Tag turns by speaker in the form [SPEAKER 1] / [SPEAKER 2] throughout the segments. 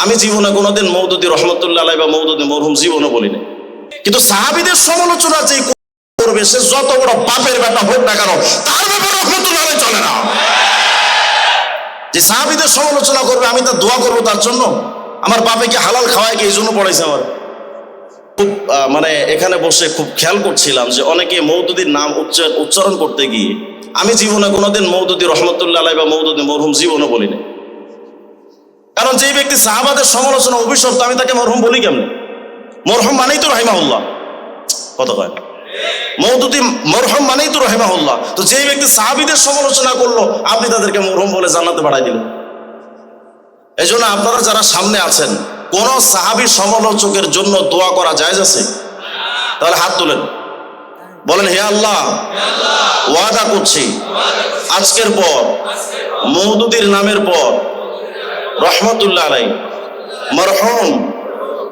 [SPEAKER 1] আমি জীবনে কোনোদিন মওদুদী রহমতুল্লাহ আলাইহি বা মওদুদী মরহুম জীবনে বলি না। কিন্তু সাহাবীদের সমালোচনা যে করবে সে যত বড় বাপের বেটা হোক না কেন তার ব্যাপারে রহমতুল্লাহ আলাইহি চলে না। যে সাহাবীদের সমালোচনা করবে আমি তার দোয়া করবো তার জন্য। আমার বাপেকে হালাল খাওয়ায় কি এই জন্য পড়াইছে আমার। খুব মানে এখানে বসে খুব খেয়াল করছিলাম যে অনেকে মওদুদীর নাম উচ্চারণ করতে গিয়ে আমি জীবনে কোনোদিন মওদুদী রহমতুল্লাহ আলাইহি বা মওদুদী মরহুম জীবনে বলি না। কারণ যে ব্যক্তি সাহাবাদের সমালোচনা অভিশপ্ত আমি তাকে মরহুম বলি কেমনে? মরহুম মানেই তো রাহিমাহুল্লাহ, কত কয় মওদুদী মরহুম মানেই তো রাহিমাহুল্লাহ। তো যে ব্যক্তি সাহাবীদের সমালোচনা করলো আপনি তাদেরকে মরহুম বলে জান্নাতে বাড়াই দিলেন। এই জন্য আপনারা যারা সামনে আছেন কোন সাহাবী সমালোচকের জন্য দোয়া করা জায়েজ আছে? তাহলে হাত তুলেন, বলেন হে আল্লাহ ওয়াদা করছি আজকের পর মওদুদীর নামের পর রহমতুল্লাহ আলাইহি মরহুম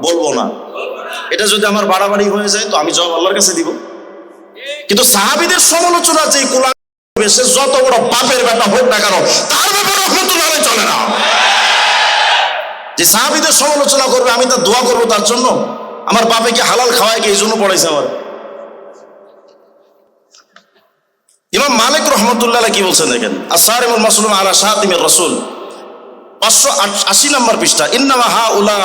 [SPEAKER 1] বলবো না। এটা যদি আমার বাড়াবাড়ি হয়ে যায় তো আমি জবাব আল্লাহর কাছে দিব। কিন্তু সাহাবীদের সমালোচনা যে কোরআন সে যত বড় বাপের বেটা হোক না কেন তার ব্যাপারে রহমতুল্লাহ আলাইহি চলে না। যে সাহাবীদের সমালোচনা করবে আমি তার দোয়া করবো তার জন্য। আমার বাপেকে হালাল খাওয়ায় কি এই জন্য পড়াইছে আমার। ইমাম মালিক রহমতুল্লাহ আলাইহি কি বলছেন দেখেন, আস-সারিমুল মাসলুম আলা শাতিমির রাসূল 580 নম্বর পৃষ্ঠা। ইন্নামা হাউলা,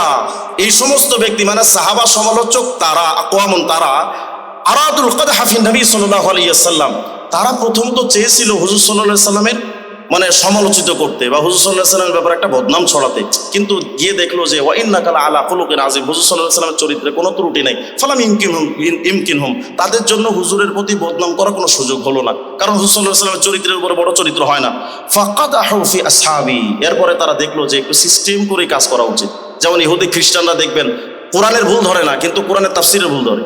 [SPEAKER 1] এই সমস্ত ব্যক্তি মানে সাহাবা সমালোচক তারা আকওয়ামুন তারা আরাদুল কদহা ফি নবী সাল্লাল্লাহু আলাইহি ওয়াসাল্লাম, তারা প্রথমত চেয়েছিল হুজুর সাল্লাল্লাহু আলাইহি সাল্লামের মানে সমালোচিত করতে বা হুজুর সাল্লাল্লাহু আলাইহি সাল্লামের ব্যাপারে একটা বদনাম ছড়াতে। কিন্তু গিয়ে দেখলো যে ওয়া ইন্নাকা আলা খুলুকিন আযীম, হুজুর সাল্লাল্লাহু আলাইহি সাল্লামের চরিত্রে কোনো ত্রুটি নাই। ফালাম ইমকিনহুম, তাদের জন্য হুজুরের প্রতি বদনাম করার কোনো সুযোগ হলো না, কারণ হুজুর সাল্লাল্লাহু আলাইহি সাল্লামের চরিত্রের উপরে বড় চরিত্র হয় না। ফাকাদাহু ফি আসহাবি, এরপরে তারা দেখলো যে একটু সিস্টেম করে কাজ করা উচিত। যেমন ইহুদি খ্রিস্টানরা দেখবেন কোরআনের ভুল ধরে না কিন্তু কোরআনের তাফসীরের ভুল ধরে,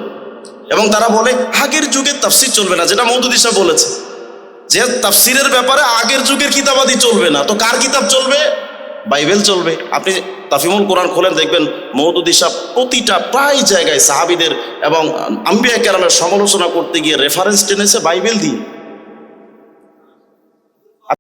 [SPEAKER 1] এবং তারা বলে আগের যুগের তাফসীর চলবে না, যেটা মওদুদী সাহেব বলেছে যে তাফসীরের ব্যাপারে আগের যুগের কিতাবাদি চলবে না। তো কার কিতাব চলবে? বাইবেল চলবে। আপনি তাফহিমুল কোরআন খোলেন দেখবেন মওদুদী সাহেব প্রতিটা প্রায় জায়গায় সাহাবীদের এবং আম্বিয়া কেরামের সমালোচনা করতে গিয়ে রেফারেন্স টেনেছে বাইবেল দিয়ে।